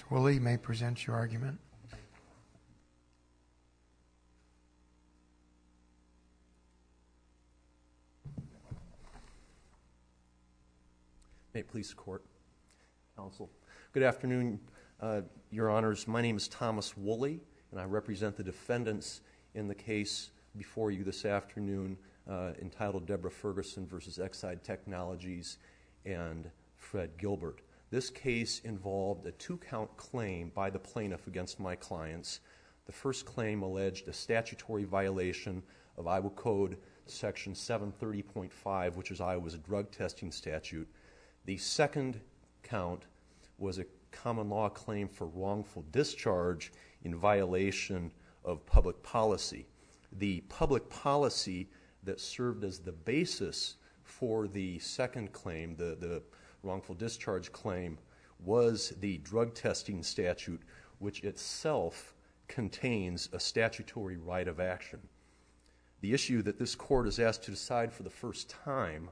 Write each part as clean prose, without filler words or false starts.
Mr. Wolle, you may present your argument. May it please the Court, Counsel. Good afternoon, Your Honors. My name is Thomas Wolle, and I represent the defendants in the case before you this afternoon entitled Deborah Ferguson versus Exide Technologies and Fred Gilbert. This case involved a two-count claim by the plaintiff against my clients. The first claim alleged a statutory violation of Iowa Code Section 730.5, which is Iowa's drug testing statute. The second count was a common law claim for wrongful discharge in violation of public policy. The public policy that served as the basis for the second claim, the wrongful discharge claim, was the drug testing statute, which itself contains a statutory right of action. The issue that this court is asked to decide for the first time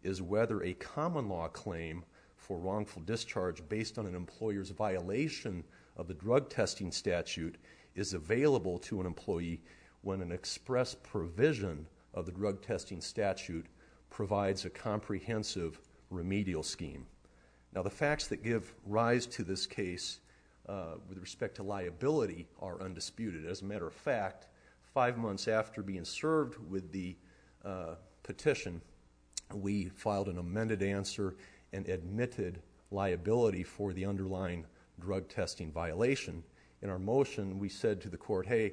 is whether a common law claim for wrongful discharge based on an employer's violation of the drug testing statute is available to an employee when an express provision of the drug testing statute provides a comprehensive remedial scheme. Now, the facts that give rise to this case with respect to liability are undisputed. As a matter of fact, 5 months after being served with the petition, we filed an amended answer and admitted liability for the underlying drug testing violation. In our motion, we said to the court, hey,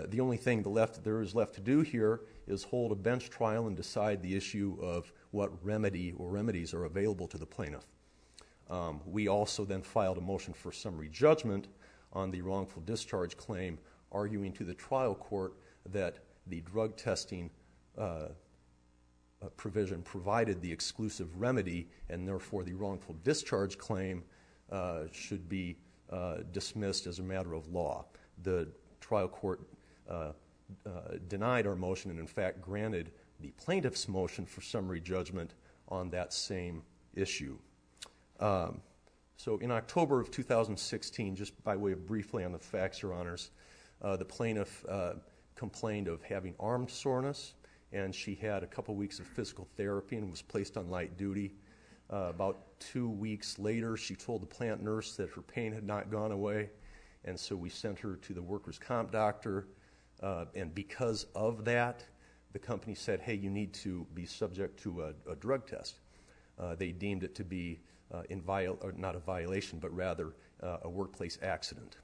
the only thing there is left to do here is hold a bench trial and decide the issue of what remedy or remedies are available to the plaintiff. We also then filed a motion for summary judgment on the wrongful discharge claim, arguing to the trial court that the drug testing provision provided the exclusive remedy, and therefore the wrongful discharge claim should be dismissed as a matter of law. The trial court denied our motion and in fact granted the plaintiff's motion for summary judgment on that same issue. So in October of 2016, just by way of briefly on the facts, Your Honors, the plaintiff complained of having arm soreness, and she had a couple weeks of physical therapy and was placed on light duty. About 2 weeks later, she told the plant nurse that her pain had not gone away, and so we sent her to the workers' comp doctor, and because of that, the company said, hey, you need to be subject to a drug test. They deemed it to be not a violation, but rather a workplace accident.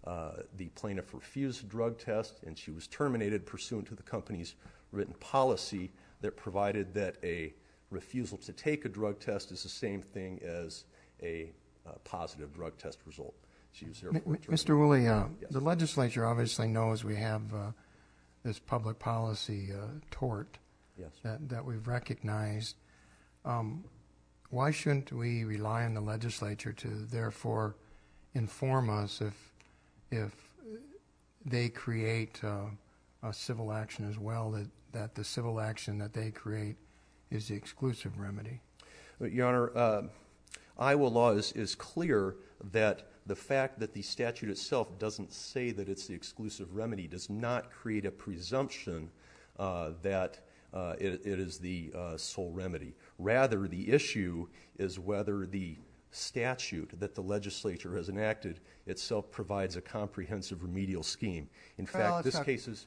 The plaintiff refused a drug test, and she was terminated pursuant to the company's written policy that provided that a refusal to take a drug test is the same thing as a positive drug test result. She was therefore terminated. Mr. Wolle, Yes. The legislature obviously knows we have this public policy tort Yes. that we've recognized. Why shouldn't we rely on the legislature to therefore inform us if they create a civil action as well, that the civil action that they create is the exclusive remedy? Your Honor, Iowa law is clear that the fact that the statute itself doesn't say that it's the exclusive remedy does not create a presumption that it is the sole remedy. Rather, the issue is whether the statute that the legislature has enacted itself provides a comprehensive remedial scheme. In fact, this case is...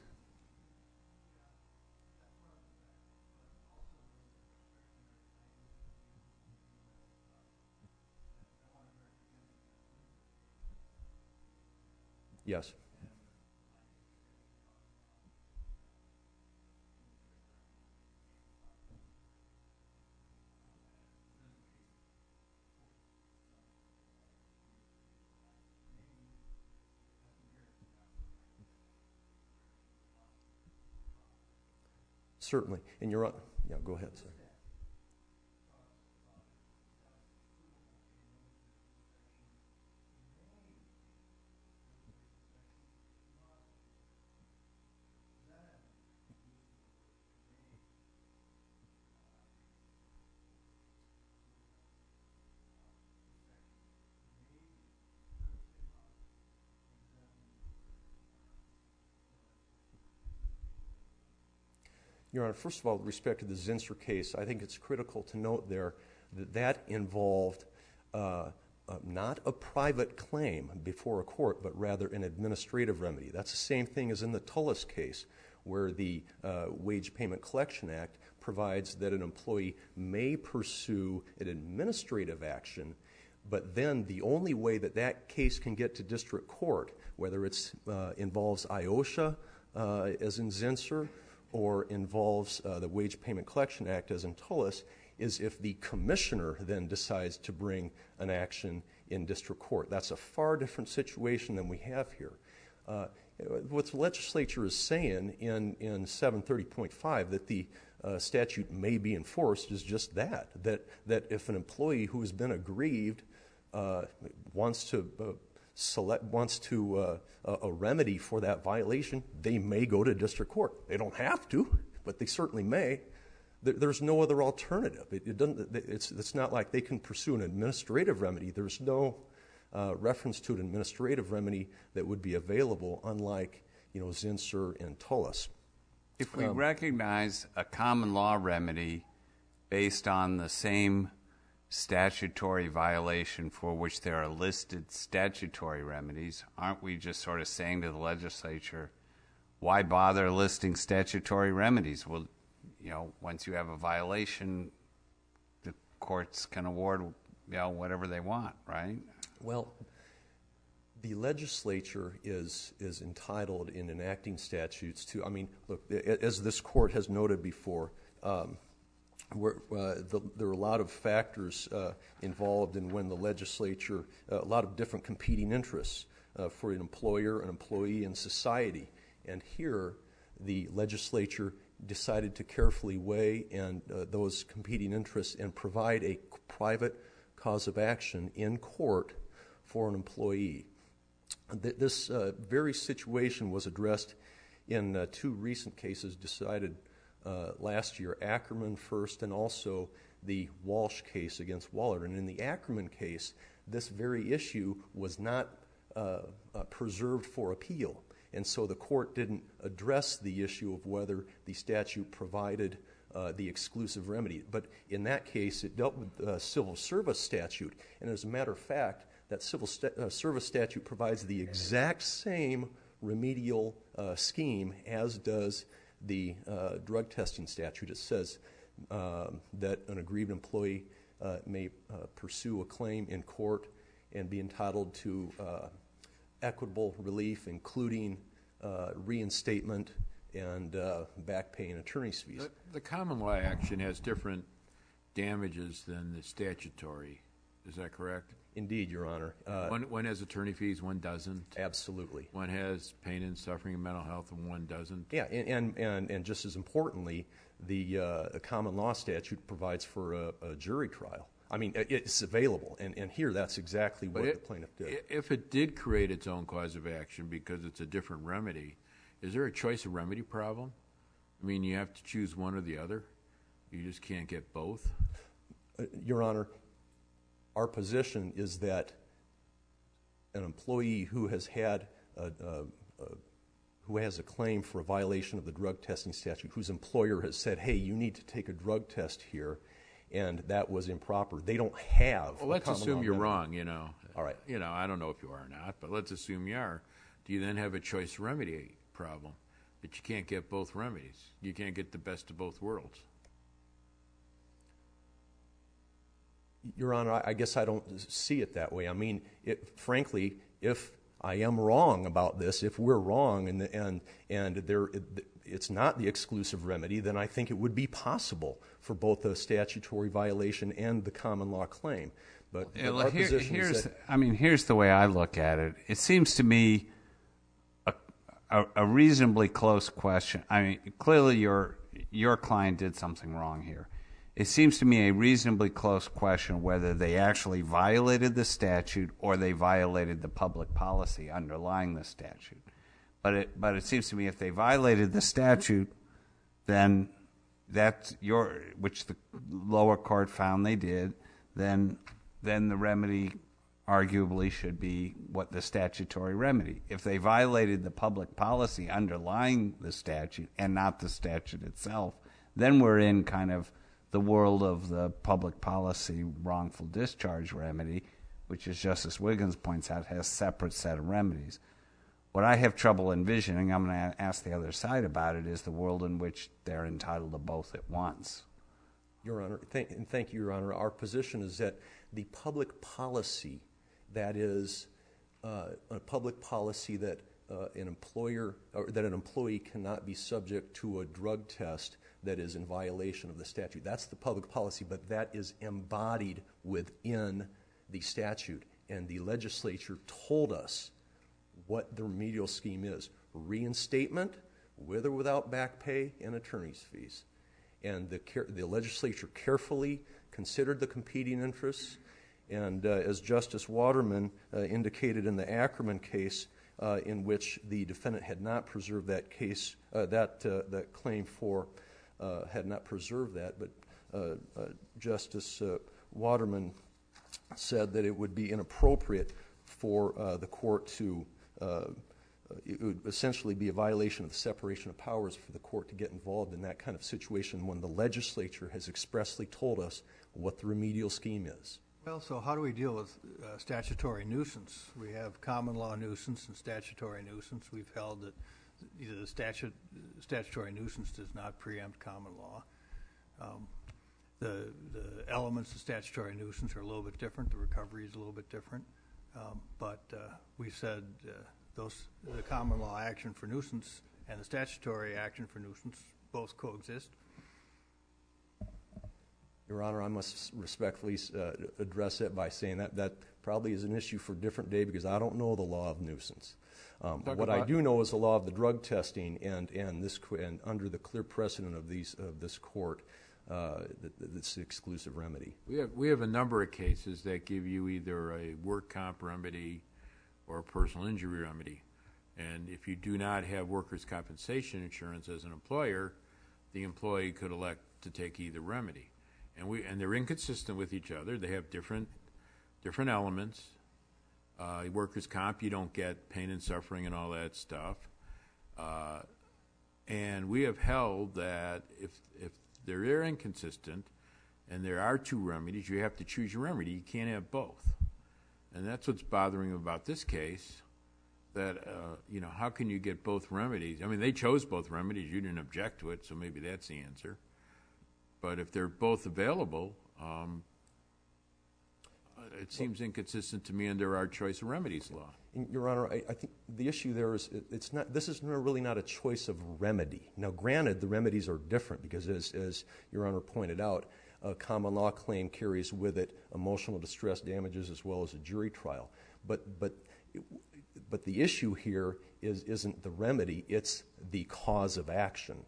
Yes. Certainly. And you're on. Yeah, go ahead, sir. Your Honor, first of all, with respect to the Zinsser case, I think it's critical to note there that that involved not a private claim before a court, but rather an administrative remedy. That's the same thing as in the Tullis case, where the Wage Payment Collection Act provides that an employee may pursue an administrative action, but then the only way that that case can get to district court, whether it involves IOSHA, as in Zinsser, or involves the Wage Payment Collection Act, as in Tullis, is if the commissioner then decides to bring an action in district court. That's a far different situation than we have here. What the legislature is saying in 730.5 that the statute may be enforced is just that if an employee who has been aggrieved wants to a remedy for that violation, they may go to district court. They don't have to, but they certainly may. There's no other alternative. It's not like they can pursue an administrative remedy. There's no reference to an administrative remedy that would be available, unlike Zinsser and Tullis. If we recognize a common law remedy based on the same statutory violation for which there are listed statutory remedies, aren't we just sort of saying to the legislature, why bother listing statutory remedies? Well, once you have a violation, the courts can award, whatever they want, right? Well, the legislature is entitled in enacting statutes to, look, as this court has noted before, there are a lot of factors involved in when the legislature, a lot of different competing interests for an employer, an employee, and society. And here, the legislature decided to carefully weigh those competing interests and provide a private cause of action in court for an employee. This very situation was addressed in two recent cases decided last year, Ackerman first and also the Walsh case against Wolle. And in the Ackerman case, this very issue was not preserved for appeal. And so the court didn't address the issue of whether the statute provided the exclusive remedy. But in that case, it dealt with the civil service statute. And as a matter of fact, that civil service statute provides the exact same remedial scheme as does the drug testing statute. It says that an aggrieved employee may pursue a claim in court and be entitled to equitable relief, including reinstatement and back pay and attorney's fees. The common law action has different damages than the statutory. Is that correct? Indeed, Your Honor. One has attorney fees, one doesn't. Absolutely. One has pain and suffering and mental health, and one doesn't. Yeah, and just as importantly, the common law statute provides for a jury trial. It's available, and here that's exactly what the plaintiff did. If it did create its own cause of action because it's a different remedy, is there a choice of remedy problem? You have to choose one or the other? You just can't get both? Your Honor, our position is that an employee who has had who has a claim for a violation of the drug testing statute, whose employer has said, hey, you need to take a drug test here, and that was improper. They don't have. Well, let's assume you're wrong, All right. I don't know if you are or not, but let's assume you are. Do you then have a choice remedy problem? But you can't get both remedies. You can't get the best of both worlds. Your Honor, I guess I don't see it that way. Frankly, if I am wrong about this, if we're wrong and it's not the exclusive remedy, then I think it would be possible for both the statutory violation and the common law claim. But our position is that... here's the way I look at it. It seems to me a reasonably close question. Clearly your client did something wrong here. It seems to me a reasonably close question whether they actually violated the statute or they violated the public policy underlying the statute. But it seems to me if they violated the statute, then that's which the lower court found they did, then the remedy arguably should be what the statutory remedy. If they violated the public policy underlying the statute and not the statute itself, then we're in kind of the world of the public policy wrongful discharge remedy, which, as Justice Wiggins points out, has a separate set of remedies. What I have trouble envisioning, I'm going to ask the other side about it, is the world in which they're entitled to both at once. Your Honor, thank you, Your Honor. Our position is that the public policy, that is a public policy that an employee cannot be subject to a drug test that is in violation of the statute. That's the public policy, but that is embodied within the statute. And the legislature told us what the remedial scheme is: reinstatement, with or without back pay and attorney's fees. And the legislature carefully considered the competing interests, and as Justice Waterman indicated in the Ackerman case, in which the defendant had not preserved that case, that claim for had not preserved that, but Justice Waterman said that it would be inappropriate for the court to it would essentially be a violation of the separation of powers for the court to get involved in that kind of situation when the legislature has expressly told us what the remedial scheme is. Well, so how do we deal with statutory nuisance? We have common law nuisance and statutory nuisance. We've held that either the statutory nuisance does not preempt common law. The elements of statutory nuisance are a little bit different. The recovery is a little bit different. But we said the common law action for nuisance and the statutory action for nuisance both coexist. Your Honor, I must respectfully address it by saying that probably is an issue for a different day, because I don't know the law of nuisance. What I do know is the law of the drug testing, and under the clear precedent of this court, it's the exclusive remedy. We have a number of cases that give you either a work comp remedy or a personal injury remedy. And if you do not have workers' compensation insurance as an employer, the employee could elect to take either remedy. And they're inconsistent with each other. They have different elements. Workers' comp, you don't get pain and suffering and all that stuff. And we have held that if they're inconsistent and there are two remedies, you have to choose your remedy. You can't have both. And that's what's bothering about this case, that, how can you get both remedies? I mean, they chose both remedies. You didn't object to it, so maybe that's the answer. But if they're both available, it seems inconsistent to me under our choice of remedies law. Your Honor, I think the issue there is this is really not a choice of remedy. Now, granted, the remedies are different because, as Your Honor pointed out, a common law claim carries with it emotional distress damages as well as a jury trial. But the issue here isn't the remedy; it's the cause of action.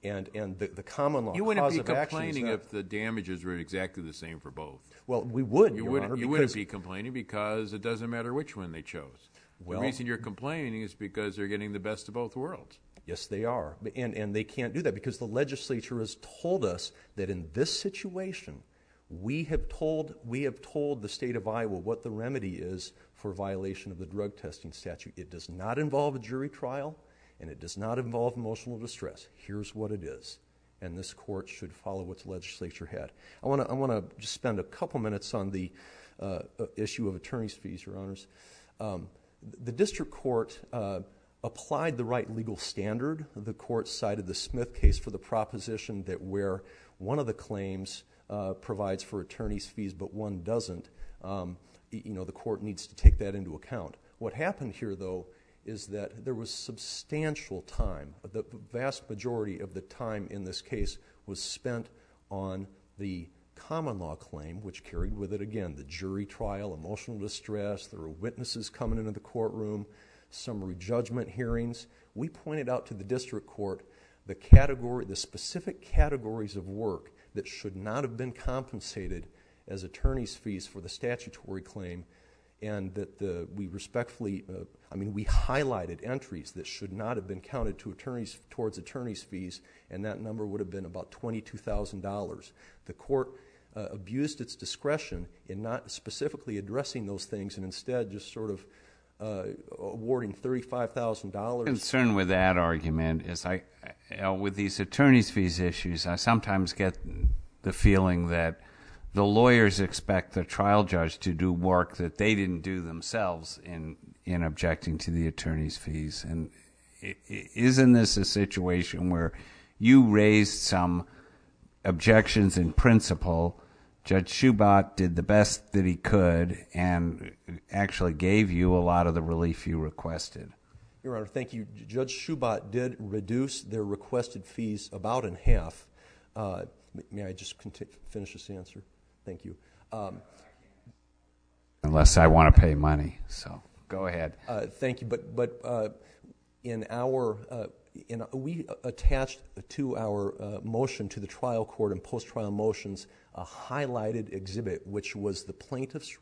And the common law cause of action. You wouldn't be complaining if the damages were exactly the same for both. Well, we would, Your Honor. You wouldn't be complaining because it doesn't matter which one they chose. The reason you're complaining is because they're getting the best of both worlds. Yes, they are. And they can't do that because the legislature has told us that in this situation, we have told the state of Iowa what the remedy is for violation of the drug testing statute. It does not involve a jury trial, and it does not involve emotional distress. Here's what it is, and this court should follow what the legislature had. I want to just spend a couple minutes on the issue of attorney's fees, Your Honors. The district court applied the right legal standard. The court cited the Smith case for the proposition that where one of the claims provides for attorney's fees but one doesn't, the court needs to take that into account. What happened here, though, is that there was substantial time. The vast majority of the time in this case was spent on the common law claim, which carried with it, again, the jury trial, emotional distress. There were witnesses coming into the courtroom, summary judgment hearings. We pointed out to the district court the specific categories of work that should not have been compensated as attorney's fees for the statutory claim, and that we respectfully, we highlighted entries that should not have been counted towards attorney's fees, and that number would have been about $22,000. The court abused its discretion in not specifically addressing those things and instead just sort of awarding $35,000. Concern with that argument is with these attorney's fees issues, I sometimes get the feeling that the lawyers expect the trial judge to do work that they didn't do themselves in objecting to the attorney's fees. And isn't this a situation where you raised some objections in principle? Judge Schubert did the best that he could and actually gave you a lot of the relief you requested. Your Honor, thank you. Judge Schubert did reduce their requested fees about in half. May I just finish this answer? Thank you. Unless I want to pay money, so go ahead. Thank you. But we attached to our motion to the trial court and post-trial motions a highlighted exhibit, which was the plaintiff's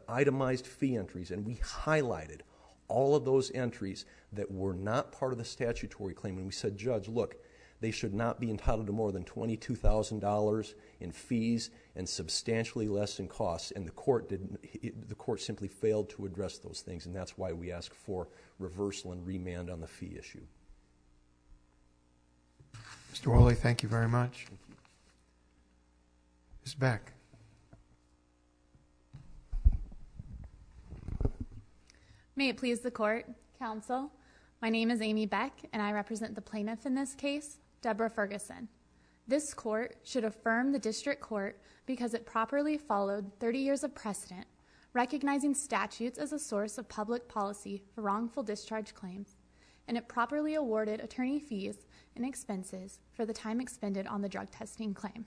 itemized fee entries, and we highlighted all of those entries that were not part of the statutory claim. And we said, Judge, look, they should not be entitled to more than $22,000 in fees and substantially less in costs. And the court simply failed to address those things, and that's why we asked for reversal and remand on the fee issue. Mr. Wolle, thank you very much. Ms. Beck. May it please the court, counsel. My name is Amy Beck, and I represent the plaintiff in this case, Deborah Ferguson. This court should affirm the district court because it properly followed 30 years of precedent, recognizing statutes as a source of public policy for wrongful discharge claims, and it properly awarded attorney fees and expenses for the time expended on the drug testing claim.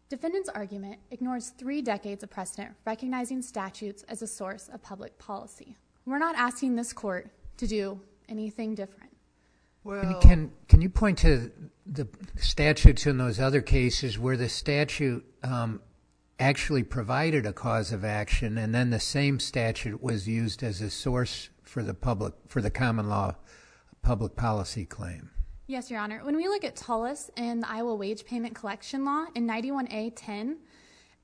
Defendant's argument ignores 3 decades of precedent recognizing statutes as a source of public policy. We're not asking this court to do anything different. Well, can you point to the statutes in those other cases where the statute actually provided a cause of action, and then the same statute was used as a source for the common law public policy claim? Yes, Your Honor. When we look at Tullis in the Iowa Wage Payment Collection Law in 91A10,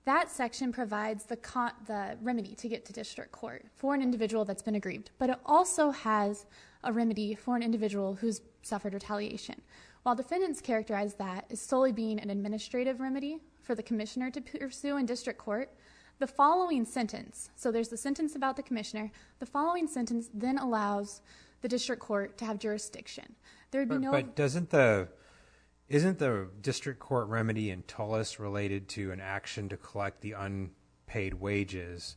that section provides the remedy to get to district court for an individual that's been aggrieved, but it also has a remedy for an individual who's suffered retaliation. While defendants characterize that as solely being an administrative remedy for the commissioner to pursue in district court, the following sentence, so there's the sentence about the commissioner, the following sentence then allows the district court to have jurisdiction. There would be no... But isn't the district court remedy in Tullis related to an action to collect the unpaid wages,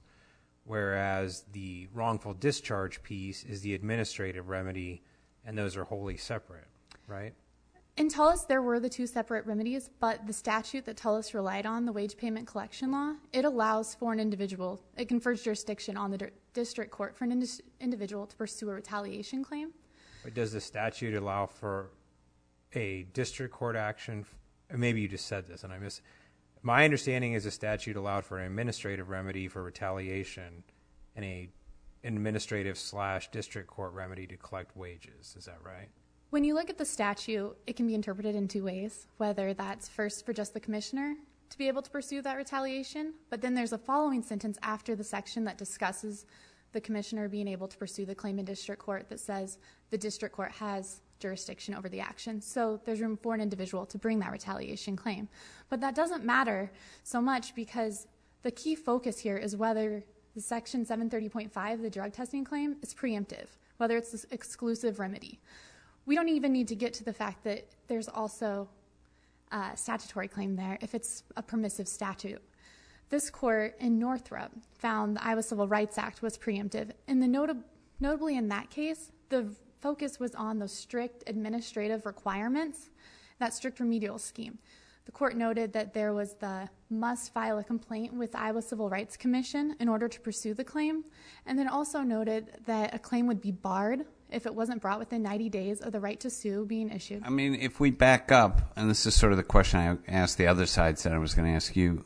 whereas the wrongful discharge piece is the administrative remedy, and those are wholly separate, right? In Tullis, there were the 2 separate remedies, but the statute that Tullis relied on, the Wage Payment Collection Law, it allows for an individual, it confers jurisdiction on the district court for an individual to pursue a retaliation claim. But does the statute allow for a district court action? Maybe you just said this and I missed. My understanding is the statute allowed for an administrative remedy for retaliation and an administrative/district court remedy to collect wages. Is that right? When you look at the statute, it can be interpreted in 2 ways, whether that's first for just the commissioner to be able to pursue that retaliation, but then there's a following sentence after the section that discusses the commissioner being able to pursue the claim in district court that says the district court has jurisdiction over the action. So there's room for an individual to bring that retaliation claim. But that doesn't matter so much because the key focus here is whether the section 730.5, the drug testing claim, is preemptive, whether it's this exclusive remedy. We don't even need to get to the fact that there's also a statutory claim there if it's a permissive statute. This court in Northrop found the Iowa Civil Rights Act was preemptive, and notably in that case, the focus was on those strict administrative requirements, that strict remedial scheme. The court noted that there was the must file a complaint with the Iowa Civil Rights Commission in order to pursue the claim, and then also noted that a claim would be barred if it wasn't brought within 90 days of the right to sue being issued. I mean, if we back up, and this is sort of the question I asked the other side, said I was going to ask you,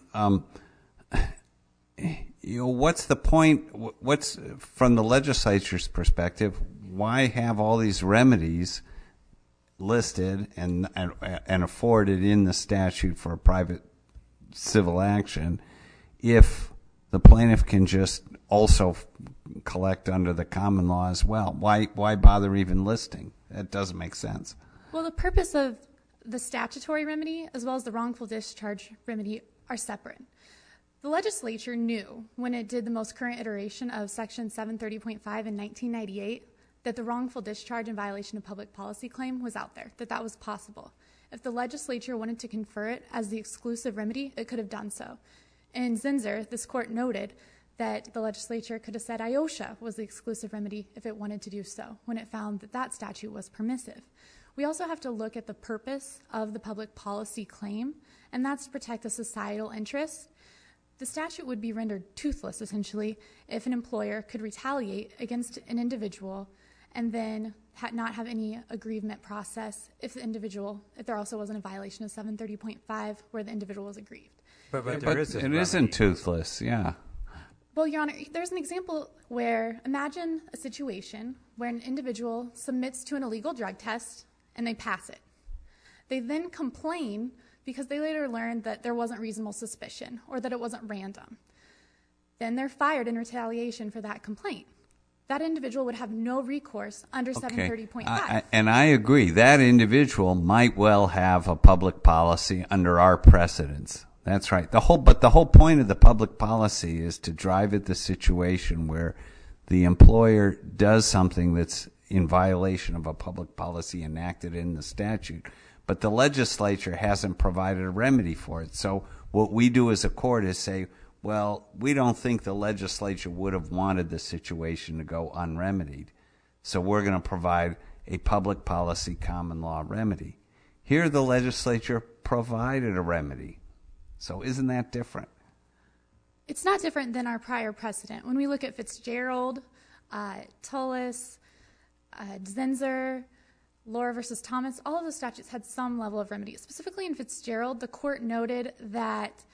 what's the point, what's, from the legislature's perspective, why have all these remedies listed and afforded in the statute for a private civil action if the plaintiff can just also collect under the common law as well. Why bother even listing? That doesn't make sense. Well, the purpose of the statutory remedy as well as the wrongful discharge remedy are separate. The legislature knew when it did the most current iteration of Section 730.5 in 1998 that the wrongful discharge in violation of public policy claim was out there, that was possible. If the legislature wanted to confer it as the exclusive remedy, it could have done so. In Zinsser, this court noted that the legislature could have said IOSHA was the exclusive remedy if it wanted to do so, when it found that that statute was permissive. We also have to look at the purpose of the public policy claim, and that's to protect the societal interest. The statute would be rendered toothless, essentially, if an employer could retaliate against an individual and then not have any aggrievement process if there also wasn't a violation of 730.5 where the individual was aggrieved. But It isn't toothless, yeah. Well, Your Honor, there's an example where, imagine a situation where an individual submits to an illegal drug test and they pass it. They then complain because they later learned that there wasn't reasonable suspicion or that it wasn't random. Then they're fired in retaliation for that complaint. That individual would have no recourse under 730.5. And I agree. That individual might well have a public policy under our precedents. That's right. But the whole point of the public policy is to drive at the situation where the employer does something that's in violation of a public policy enacted in the statute, but the legislature hasn't provided a remedy for it. So what we do as a court is say, well, we don't think the legislature would have wanted the situation to go unremedied, so we're going to provide a public policy common law remedy. Here the legislature provided a remedy. So isn't that different? It's not different than our prior precedent. When we look at Fitzgerald, Tullis, Zinsser, Laura versus Thomas, all of the statutes had some level of remedy. Specifically in Fitzgerald, the court noted that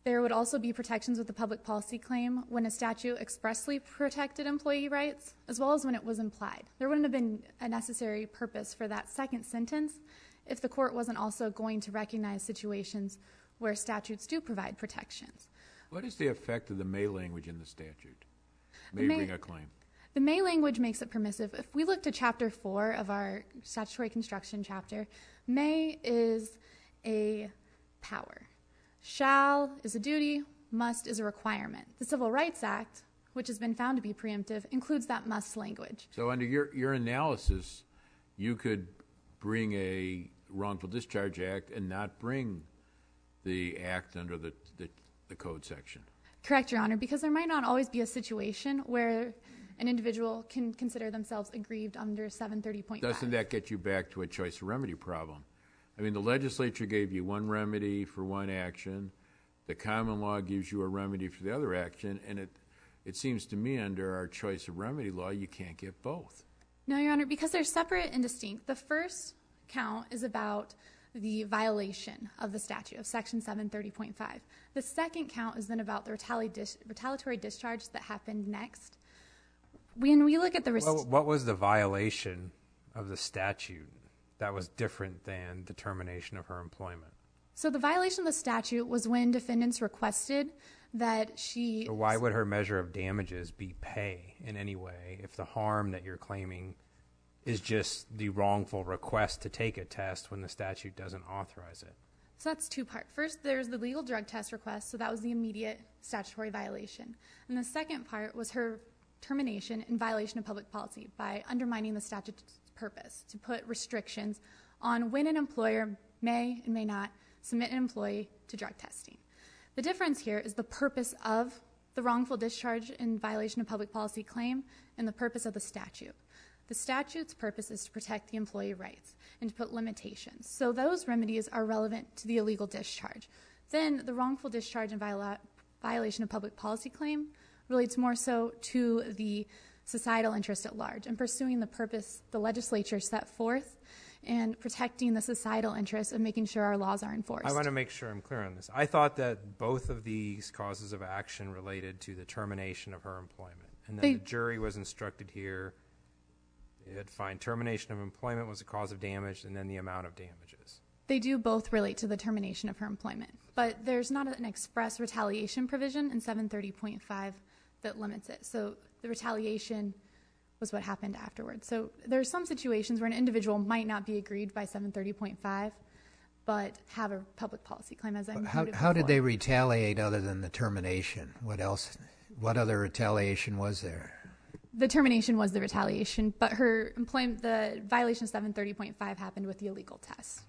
there would also be protections with the public policy claim when a statute expressly protected employee rights, as well as when it was implied. There wouldn't have been a necessary purpose for that second sentence if the court wasn't also going to recognize situations where statutes do provide protections. What is the effect of the may language in the statute? May bring a claim. The may language makes it permissive. If we look to Chapter 4 of our statutory construction chapter, may is a power. Shall is a duty, must is a requirement. The Civil Rights Act, which has been found to be preemptive, includes that must language. So under your analysis, you could bring a wrongful discharge act and not bring the act under the code section. Correct, Your Honor, because there might not always be a situation where an individual can consider themselves aggrieved under 730.5. Doesn't that get you back to a choice of remedy problem? I mean, the legislature gave you one remedy for one action. The common law gives you a remedy for the other action, and it seems to me under our choice of remedy law, you can't get both. No, Your Honor, because they're separate and distinct. The first count is about the violation of the statute of Section 730.5. The second count is then about the retaliatory discharge that happened next. When we look at the... What was the violation of the statute that was different than the termination of her employment? So the violation of the statute was when defendants requested that she... So why would her measure of damages be pay in any way if the harm that you're claiming is just the wrongful request to take a test when the statute doesn't authorize it? So that's two parts. First, there's the legal drug test request, so that was the immediate statutory violation. And the second part was her termination in violation of public policy by undermining the statute's purpose to put restrictions on when an employer may and may not submit an employee to drug testing. The difference here is the purpose of the wrongful discharge in violation of public policy claim and the purpose of the statute. The statute's purpose is to protect the employee rights and to put limitations. So those remedies are relevant to the illegal discharge. Then the wrongful discharge in violation of public policy claim relates more so to the societal interest at large and pursuing the purpose the legislature set forth and protecting the societal interest of making sure our laws are enforced. I want to make sure I'm clear on this. I thought that both of these causes of action related to the termination of her employment. And then the jury was instructed here it find termination of employment was a cause of damage and then the amount of damages. They do both relate to the termination of her employment, but there's not an express retaliation provision in 730.5 that limits it. So the retaliation was what happened afterwards. So there are some situations where an individual might not be aggrieved by 730.5, but have a public policy claim, as I noted How did before. they retaliate other than the termination? What else? What other retaliation was there? The termination was the retaliation, but her employment, the violation of 730.5 happened with the illegal test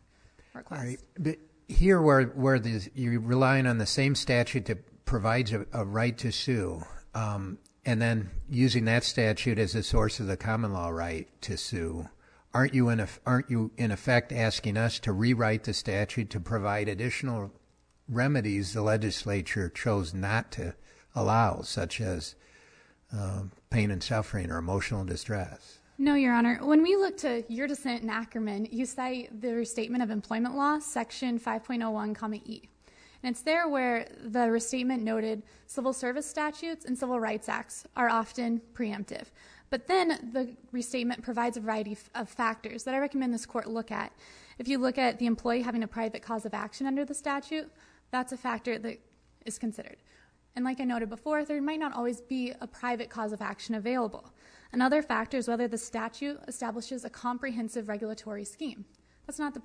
request. All right. But here, where you're relying on the same statute that provides a right to sue, and then using that statute as a source of the common law right to sue, aren't you in effect asking us to rewrite the statute to provide additional remedies the legislature chose not to allow, such as pain and suffering or emotional distress? No, Your Honor. When we look to your dissent in Ackerman, you cite the Restatement of Employment Law, Section 5.01, E. And it's there where the restatement noted civil service statutes and civil rights acts are often preemptive. But then the restatement provides a variety of factors that I recommend this court look at. If you look at the employee having a private cause of action under the statute, that's a factor that is considered. And like I noted before, there might not always be a private cause of action available. Another factor is whether the statute establishes a comprehensive regulatory scheme. That's not the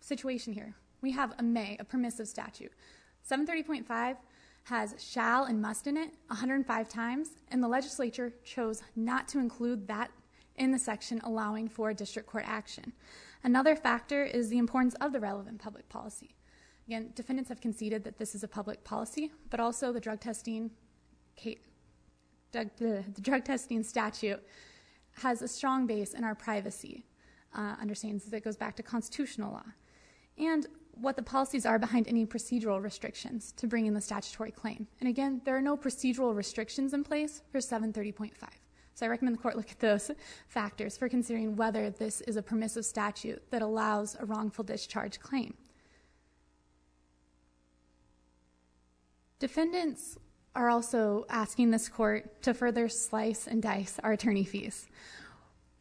situation here. We have a permissive statute. 730.5 has shall and must in it 105 times, and the legislature chose not to include that in the section allowing for district court action. Another factor is the importance of the relevant public policy. Again, defendants have conceded that this is a public policy, but also the drug testing statute has a strong base in our privacy understandings that goes back to constitutional law. And what the policies are behind any procedural restrictions to bring in the statutory claim. And again, there are no procedural restrictions in place for 730.5. So I recommend the court look at those factors for considering whether this is a permissive statute that allows a wrongful discharge claim. Defendants are also asking this court to further slice and dice our attorney fees.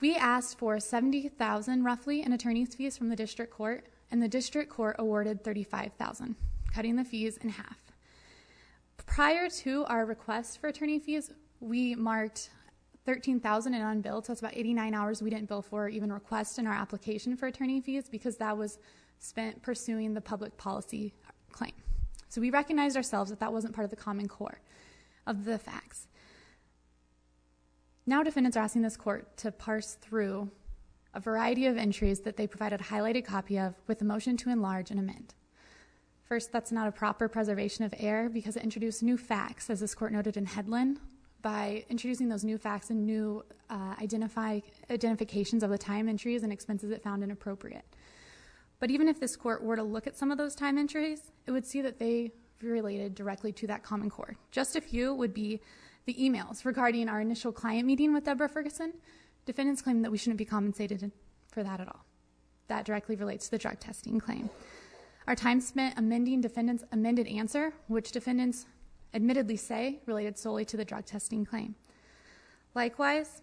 We asked for $70,000 roughly in attorney's fees from the district court, and the district court awarded $35,000, cutting the fees in half. Prior to our request for attorney fees, we marked $13,000 in unbilled, so that's about 89 hours we didn't bill for or even request in our application for attorney fees because that was spent pursuing the public policy claim. So we recognized ourselves that that wasn't part of the common core of the facts. Now defendants are asking this court to parse through a variety of entries that they provided a highlighted copy of with a motion to enlarge and amend. First, that's not a proper preservation of error because it introduced new facts, as this court noted in Headland. By introducing those new facts and new identifications of the time entries and expenses it found inappropriate. But even if this court were to look at some of those time entries, it would see that they related directly to that common core. Just a few would be the emails regarding our initial client meeting with Deborah Ferguson. Defendants claim that we shouldn't be compensated for that at all. That directly relates to the drug testing claim. Our time spent amending defendants' amended answer, which defendants admittedly say related solely to the drug testing claim. Likewise,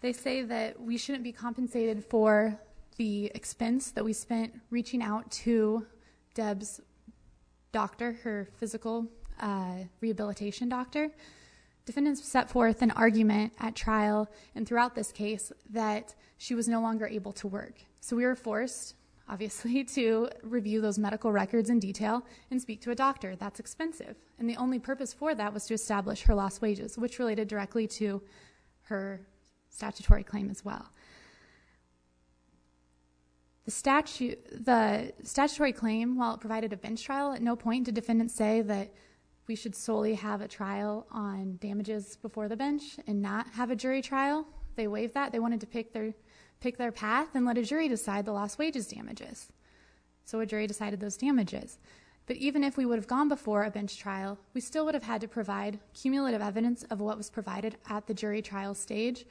they say that we shouldn't be compensated for the expense that we spent reaching out to Deb's doctor, her physical rehabilitation doctor. Defendants set forth an argument at trial and throughout this case that she was no longer able to work. So we were forced, obviously, to review those medical records in detail and speak to a doctor. That's expensive. And the only purpose for that was to establish her lost wages, which related directly to her statutory claim as well. The statutory claim, while it provided a bench trial, at no point did defendants say that we should solely have a trial on damages before the bench and not have a jury trial. They waived that. They wanted to pick their path and let a jury decide the lost wages damages. So a jury decided those damages. But even if we would have gone before a bench trial, we still would have had to provide cumulative evidence of what was provided at the jury trial stage,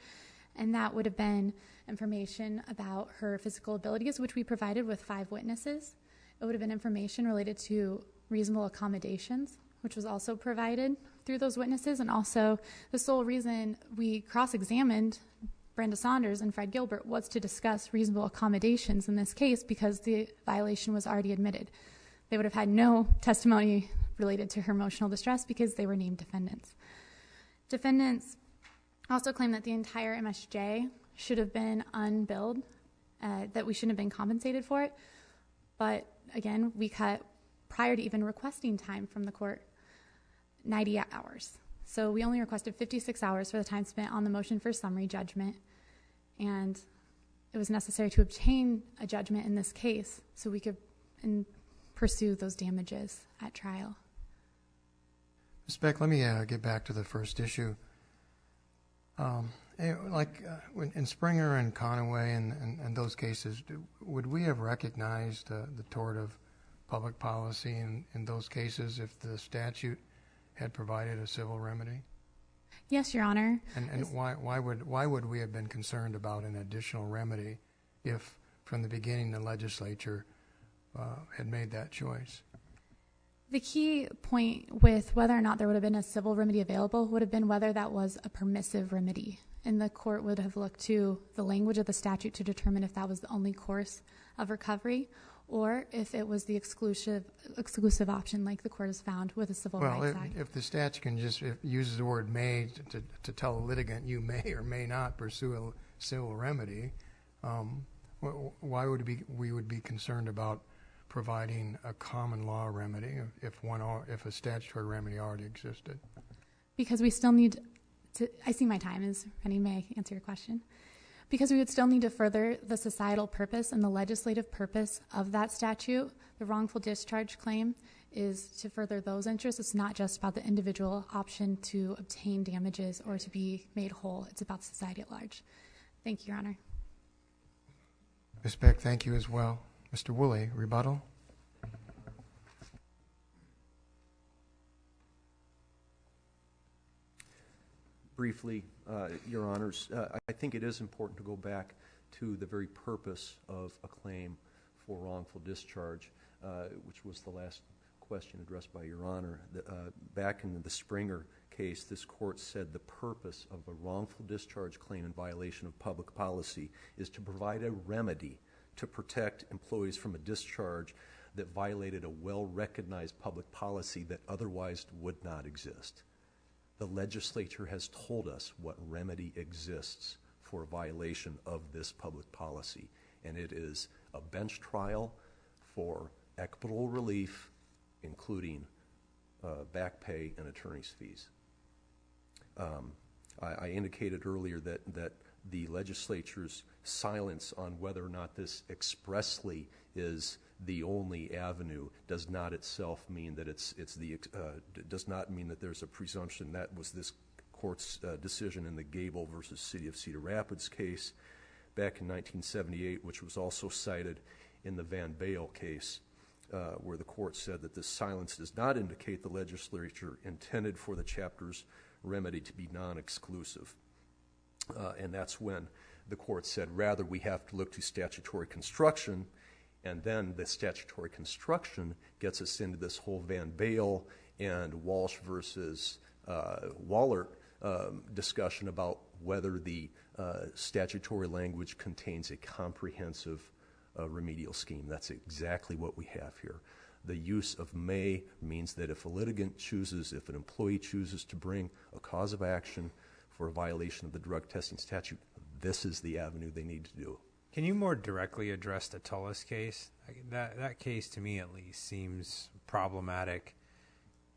and that would have been information about her physical abilities, which we provided with 5 witnesses. It would have been information related to reasonable accommodations, which was also provided through those witnesses, and also the sole reason we cross-examined Brenda Saunders and Fred Gilbert was to discuss reasonable accommodations in this case because the violation was already admitted. They would have had no testimony related to her emotional distress because they were named defendants. Defendants also claim that the entire MSJ should have been unbilled, that we shouldn't have been compensated for it. But again, we cut, prior to even requesting time from the court, 90 hours. So we only requested 56 hours for the time spent on the motion for summary judgment. And it was necessary to obtain a judgment in this case so we could pursue those damages at trial. Ms. Beck, let me get back to the first issue. In Springer and Conaway and those cases, would we have recognized the tort of public policy in those cases if the statute had provided a civil remedy? Yes, Your Honor. And why would we have been concerned about an additional remedy if, from the beginning, the legislature had made that choice? The key point with whether or not there would have been a civil remedy available would have been whether that was a permissive remedy. And the court would have looked to the language of the statute to determine if that was the only course of recovery or if it was the exclusive option like the court has found with a Civil Rights Act. If the statute can just use the word may to tell a litigant you may or may not pursue a civil remedy, why would we would be concerned about providing a common law remedy if a statutory remedy already existed? Because we still need to, I see my time is running, may I answer your question? Because we would still need to further the societal purpose and the legislative purpose of that statute. The wrongful discharge claim is to further those interests. It's not just about the individual option to obtain damages or to be made whole. It's about society at large. Thank you, Your Honor. Ms. Beck, thank you as well. Mr. Wolle, rebuttal? Briefly, Your Honors, I think it is important to go back to the very purpose of a claim for wrongful discharge, which was the last question addressed by Your Honor. Back in the Springer case, this court said the purpose of a wrongful discharge claim in violation of public policy is to provide a remedy to protect employees from a discharge that violated a well-recognized public policy that otherwise would not exist. The legislature has told us what remedy exists for a violation of this public policy, and it is a bench trial for equitable relief, including back pay and attorney's fees. I indicated earlier that the legislature's silence on whether or not this expressly is the only avenue does not itself mean that does not mean that there's a presumption. That was this court's decision in the Gable versus City of Cedar Rapids case back in 1978, which was also cited in the Van Bale case, where the court said that this silence does not indicate the legislature intended for the chapter's remedy to be non-exclusive. And that's when the court said, rather, we have to look to statutory construction, and then the statutory construction gets us into this whole Van Bale and Walsh versus Waller discussion about whether the statutory language contains a comprehensive remedial scheme. That's exactly what we have here. The use of may means that if a litigant chooses, if an employee chooses to bring a cause of action for a violation of the drug testing statute, this is the avenue they need to do. Can you more directly address the Tullis case? That case, to me at least, seems problematic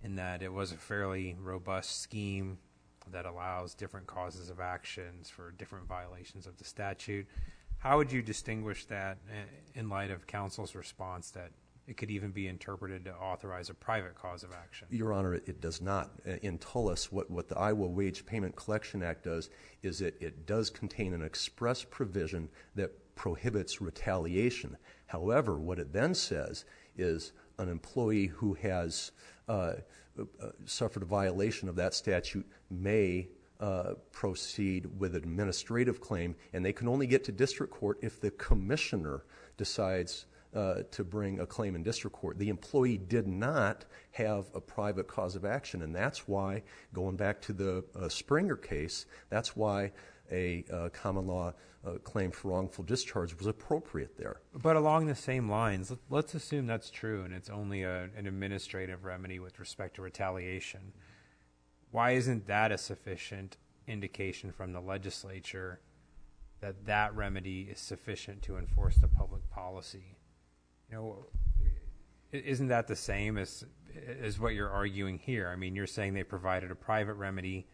in that it was a fairly robust scheme that allows different causes of actions for different violations of the statute. How would you distinguish that in light of counsel's response that it could even be interpreted to authorize a private cause of action? Your Honor, it does not. In Tullis, what the Iowa Wage Payment Collection Act does is it does contain an express provision that prohibits retaliation. However, what it then says is an employee who has suffered a violation of that statute may proceed with an administrative claim, and they can only get to district court if the commissioner decides to bring a claim in district court. The employee did not have a private cause of action, and that's why, going back to the Springer case, that's why a common law claim for wrongful discharge was appropriate there. But along the same lines, let's assume that's true and it's only an administrative remedy with respect to retaliation. why isn't that a sufficient indication from the legislature that that remedy is sufficient to enforce the public policy? You know, isn't that the same as what you're arguing here? I mean, you're saying they provided a private remedy,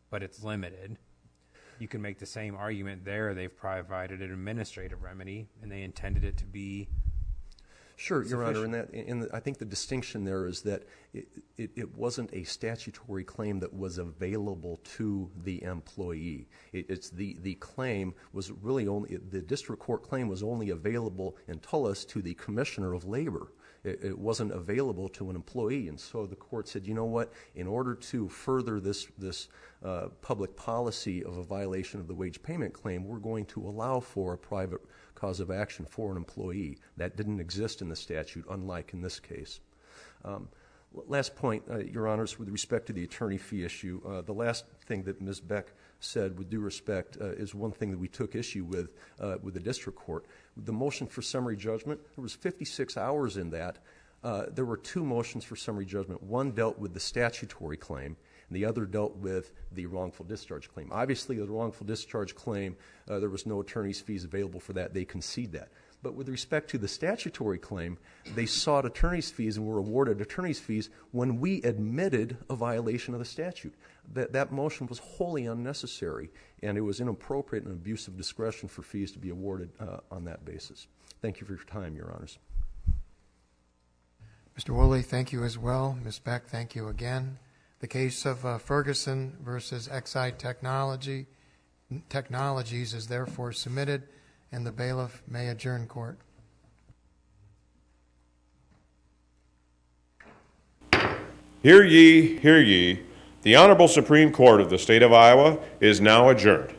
but it's limited. You can make the same argument there. They've provided an administrative remedy, and they intended it to be Sure, Your Honor, sufficient. I think the distinction there is that it wasn't a statutory claim that was available to the employee. It's the claim was really only, the district court claim was only available in Tullis to the Commissioner of Labor. It wasn't available to an employee, and so the court said, you know what, in order to further this public policy of a violation of the wage payment claim, we're going to allow for a private cause of action for an employee. That didn't exist in the statute, unlike in this case. Last point, Your Honors, with respect to the attorney fee issue, the last thing that Ms. Beck said, with due respect, is one thing that we took issue with the district court. The motion for summary judgment, there was 56 hours in that. There were two motions for summary judgment. One dealt with the statutory claim, and the other dealt with the wrongful discharge claim. Obviously, the wrongful discharge claim, there was no attorney's fees available for that. They concede that. But with respect to the statutory claim, they sought attorney's fees and were awarded attorney's fees when we admitted a violation of the statute. That motion was wholly unnecessary, and it was inappropriate and abuse of discretion for fees to be awarded on that basis. Thank you for your time, Your Honors. Mr. Wolle, thank you as well. Ms. Beck, thank you again. The case of Ferguson versus Exide Technologies is therefore submitted, and the bailiff may adjourn court. Hear ye, hear ye. The Honorable Supreme Court of the State of Iowa is now adjourned.